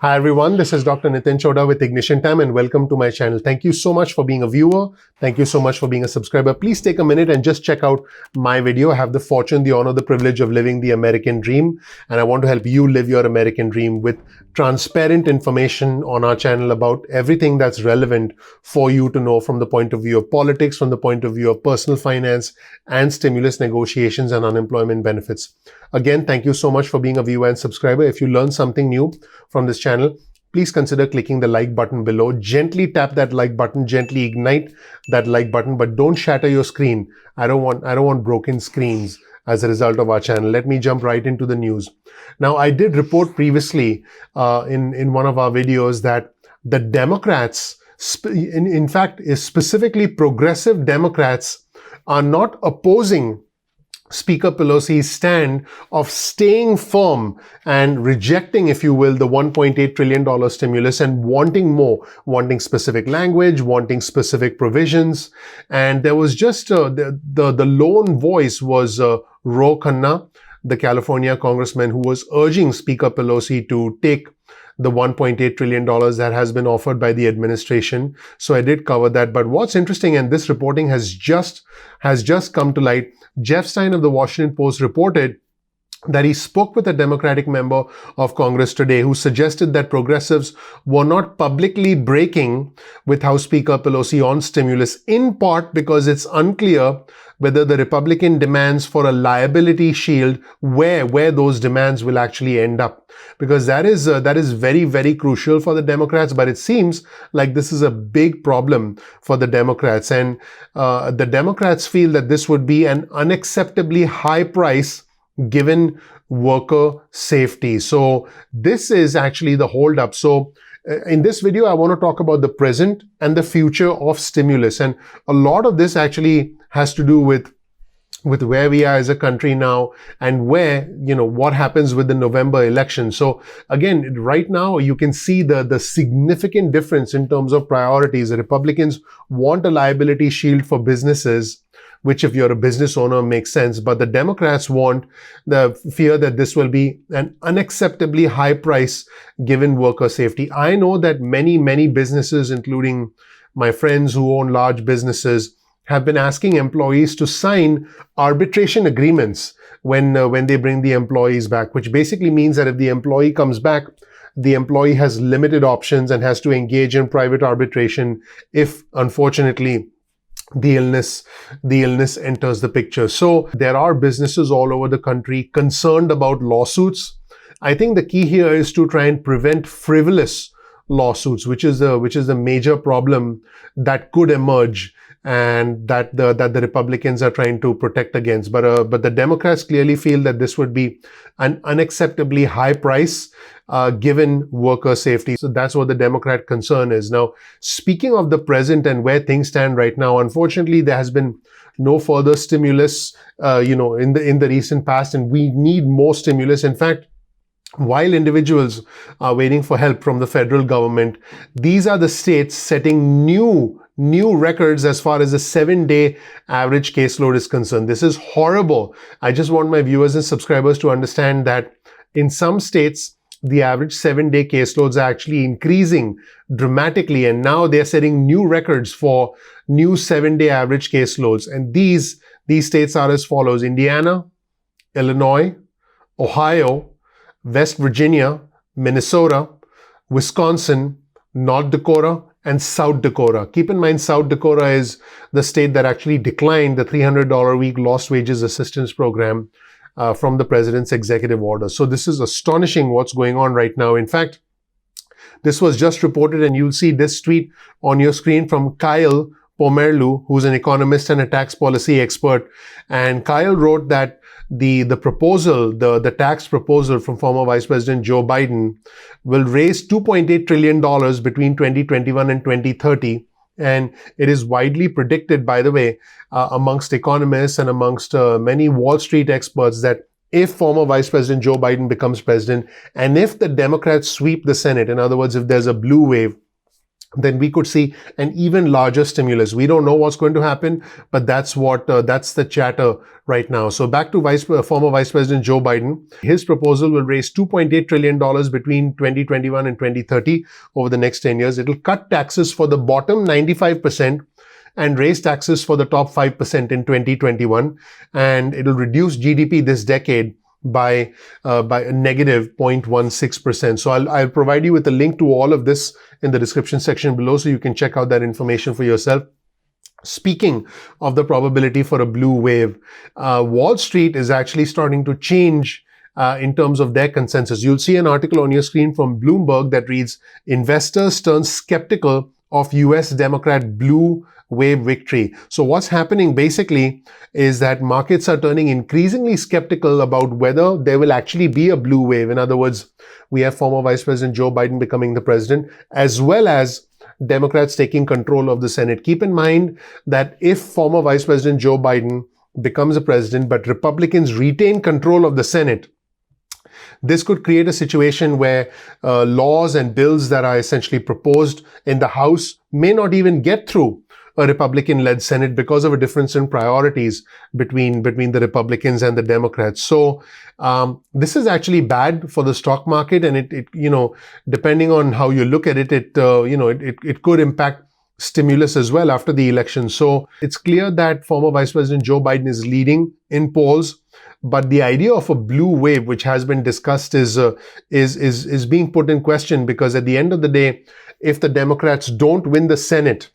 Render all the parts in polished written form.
Hi everyone, this is Dr. Nitin Chhoda with Ignition Time and welcome to my channel. Thank you so much for being a viewer. Thank you so much for being a subscriber. Please take a minute and just check out my video. I have the fortune, the honor, the privilege of living the American dream, and I want to help you live your American dream with transparent information on our channel about everything that's relevant for you to know from the point of view of politics, from the point of view of personal finance and stimulus negotiations and unemployment benefits. Again, thank you so much for being a viewer and subscriber. If you learned something new from this channel, please consider clicking the like button below. Gently tap that like button, gently ignite that like button, but don't shatter your screen. I don't want broken screens as a result of our channel. Let me jump right into the news. Now, I did report previously in one of our videos that the Democrats, in fact, specifically progressive Democrats, are not opposing Speaker Pelosi's stand of staying firm and rejecting, if you will, the $1.8 trillion stimulus and wanting more, wanting specific language, wanting specific provisions. And there was just the lone voice was Ro Khanna, the California congressman who was urging Speaker Pelosi to take the $1.8 trillion that has been offered by the administration. So I did cover that. But what's interesting, and this reporting has just come to light, Jeff Stein of the Washington Post reported that he spoke with a Democratic member of Congress today who suggested that progressives were not publicly breaking with House Speaker Pelosi on stimulus, in part because it's unclear whether the Republican demands for a liability shield, where those demands will actually end up. Because that is very, very crucial for the Democrats, but it seems like this is a big problem for the Democrats. And the Democrats feel that this would be an unacceptably high price given worker safety. So this is actually the holdup. So in this video, I want to talk about the present and the future of stimulus. And a lot of this actually has to do with where we are as a country now and where, what happens with the November election. So again, right now, you can see the significant difference in terms of priorities. The Republicans want a liability shield for businesses, which if you're a business owner makes sense. But the Democrats want the fear that this will be an unacceptably high price given worker safety. I know that many, many businesses, including my friends who own large businesses, have been asking employees to sign arbitration agreements when they bring the employees back, which basically means that if the employee comes back, the employee has limited options and has to engage in private arbitration if, unfortunately, the illness enters the picture. So there are businesses all over the country concerned about lawsuits. I think the key here is to try and prevent frivolous lawsuits, which is the major problem that could emerge and that the Republicans are trying to protect against. But the Democrats clearly feel that this would be an unacceptably high price given worker safety. So that's what the Democrat concern is. Now, speaking of the present and where things stand right now, unfortunately, there has been no further stimulus, in the recent past, and we need more stimulus. In fact, while individuals are waiting for help from the federal government, these are the states setting new records as far as the 7-day average caseload is concerned. This is horrible. I just want my viewers and subscribers to understand that in some states, the average 7-day caseloads are actually increasing dramatically. And now they're setting new records for new 7-day average caseloads. And these states are as follows: Indiana, Illinois, Ohio, West Virginia, Minnesota, Wisconsin, North Dakota, and South Dakota. Keep in mind, South Dakota is the state that actually declined the $300 a week lost wages assistance program from the president's executive order. So this is astonishing what's going on right now. In fact, this was just reported, and you'll see this tweet on your screen from Kyle Pomerleau, who's an economist and a tax policy expert. And Kyle wrote that the proposal, the tax proposal from former Vice President Joe Biden will raise $2.8 trillion between 2021 and 2030. And it is widely predicted, by the way, amongst economists and amongst many Wall Street experts, that if former Vice President Joe Biden becomes president, and if the Democrats sweep the Senate, in other words, if there's a blue wave, then we could see an even larger stimulus. We don't know what's going to happen, but that's the chatter right now. So back to former Vice President Joe Biden. His proposal will raise $2.8 trillion between 2021 and 2030 over the next 10 years. It'll cut taxes for the bottom 95% and raise taxes for the top 5% in 2021. And it'll reduce GDP this decade by a negative 0.16%. So I'll provide you with a link to all of this in the description section below, so you can check out that information for yourself. Speaking of the probability for a blue wave, Wall Street is actually starting to change in terms of their consensus. You'll see an article on your screen from Bloomberg that reads, "Investors turn skeptical of US Democrat blue wave victory." So what's happening basically is that markets are turning increasingly skeptical about whether there will actually be a blue wave. In other words, we have former Vice President Joe Biden becoming the president, as well as Democrats taking control of the Senate. Keep in mind that if former Vice President Joe Biden becomes a president, but Republicans retain control of the Senate, this could create a situation where laws and bills that are essentially proposed in the House may not even get through a Republican-led Senate because of a difference in priorities between the Republicans and the Democrats. So this is actually bad for the stock market, and it depending on how you look at it, it could impact stimulus as well after the election. So it's clear that former Vice President Joe Biden is leading in polls, but the idea of a blue wave, which has been discussed, is being put in question, because at the end of the day, if the Democrats don't win the Senate,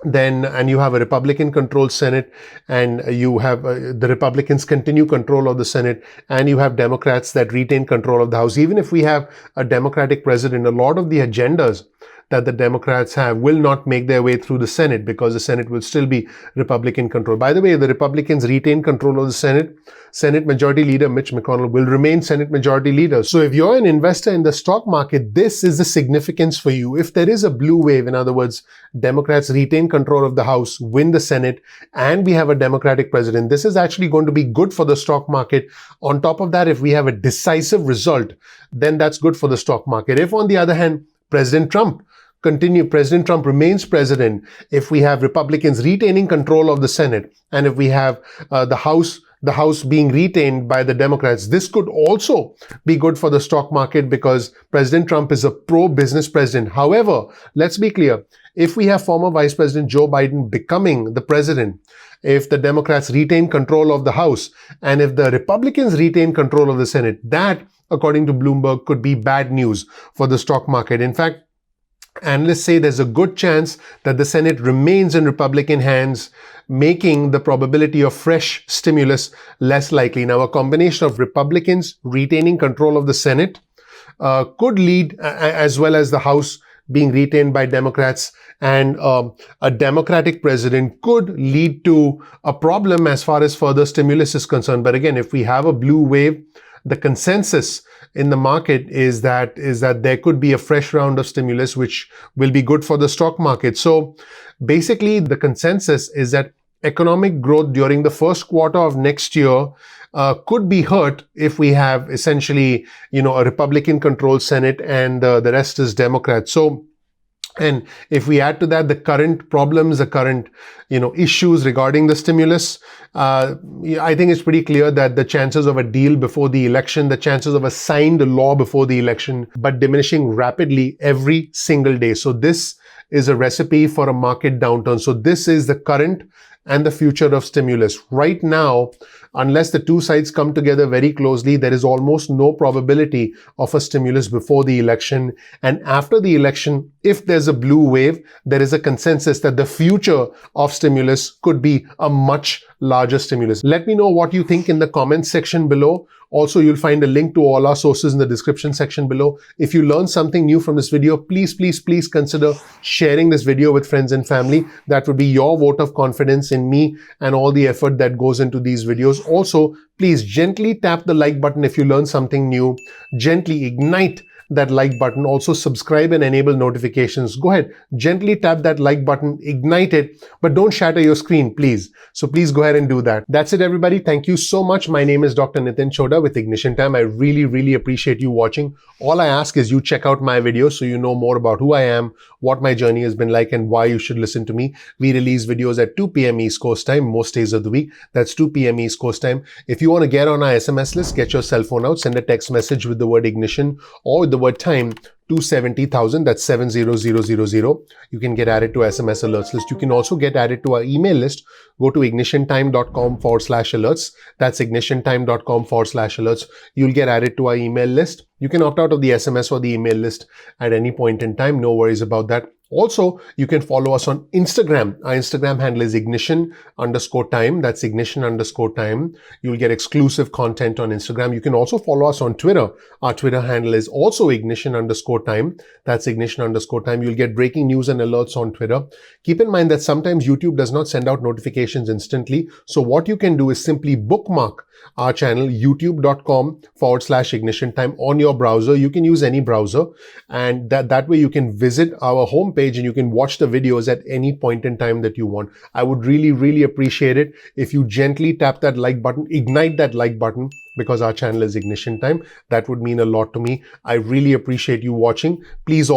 and you have a Republican-controlled Senate, and you have the Republicans continue control of the Senate, and you have Democrats that retain control of the House. Even if we have a Democratic president, a lot of the agendas that the Democrats have will not make their way through the Senate, because the Senate will still be Republican controlled. By the way, the Republicans retain control of the Senate. Senate Majority Leader Mitch McConnell will remain Senate Majority Leader. So if you're an investor in the stock market, this is the significance for you. If there is a blue wave, in other words, Democrats retain control of the House, win the Senate, and we have a Democratic president, this is actually going to be good for the stock market. On top of that, if we have a decisive result, then that's good for the stock market. If, on the other hand, President Trump remains president, if we have Republicans retaining control of the Senate, and if we have the House being retained by the Democrats, this could also be good for the stock market, because President Trump is a pro-business president. However, let's be clear, if we have former Vice President Joe Biden becoming the president, if the Democrats retain control of the House, and if the Republicans retain control of the Senate, that, according to Bloomberg, could be bad news for the stock market. In fact, analysts say there's a good chance that the Senate remains in Republican hands, making the probability of fresh stimulus less likely. Now, a combination of Republicans retaining control of the Senate could lead, as well as the House being retained by Democrats, and a Democratic president could lead to a problem as far as further stimulus is concerned. But again, if we have a blue wave, the consensus in the market is that there could be a fresh round of stimulus, which will be good for the stock market. So basically, the consensus is that economic growth during the first quarter of next year could be hurt if we have essentially, a Republican-controlled Senate and the rest is Democrat. So, and if we add to that the current problems, the current, issues regarding the stimulus, I think it's pretty clear that the chances of a deal before the election, the chances of a signed law before the election, but diminishing rapidly every single day. So this is a recipe for a market downturn. So this is the current and the future of stimulus. Right now, unless the two sides come together very closely, there is almost no probability of a stimulus before the election. And after the election, if there's a blue wave, there is a consensus that the future of stimulus could be a much larger stimulus. Let me know what you think in the comments section below. Also, you'll find a link to all our sources in the description section below. If you learned something new from this video, please consider sharing this video with friends and family. That would be your vote of confidence in me and all the effort that goes into these videos. Also, please gently tap the like button if you learn something new. Gently ignite that like button. Also subscribe and enable notifications. Go ahead, gently tap that like button, ignite it, but don't shatter your screen, please. So please go ahead and do that. That's it, everybody. Thank you so much. My name is Dr. Nitin Chhoda with Ignition Time. I really appreciate you watching. All I ask is you check out my videos so you know more about who I am, what my journey has been like, and why you should listen to me. We release videos at 2 p.m. East Coast time most days of the week. That's 2 p.m. East Coast time. If you want to get on our SMS list, get your cell phone out, send a text message with the word ignition or with the word time to 70,000. That's 70000. You can get added to SMS alerts list. You can also get added to our email list. Go to ignitiontime.com/alerts. That's ignitiontime.com/alerts. You'll get added to our email list. You can opt out of the SMS or the email list at any point in time. No worries about that. Also, you can follow us on Instagram. Our Instagram handle is ignition_time. That's ignition_time. You'll get exclusive content on Instagram. You can also follow us on Twitter. Our Twitter handle is also ignition_time. That's ignition_time. You'll get breaking news and alerts on Twitter. Keep in mind that sometimes YouTube does not send out notifications instantly. So what you can do is simply bookmark our channel, youtube.com/ignition time on your browser. You can use any browser, and that way you can visit our homepage and you can watch the videos at any point in time that you want. I would really appreciate it if you gently tap that like button, ignite that like button, because our channel is Ignition Time. That would mean a lot to me. I really appreciate you watching. Please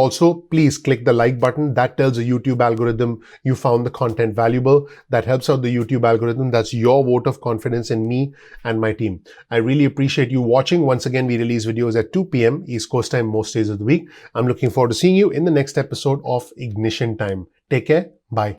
click the like button. That tells the YouTube algorithm you found the content valuable. That helps out the YouTube algorithm. That's your vote of confidence in me and my team. I really appreciate you watching. Once again, we release videos at 2 p.m. East Coast time most days of the week. I'm looking forward to seeing you in the next episode of Ignition Time. Take care. Bye.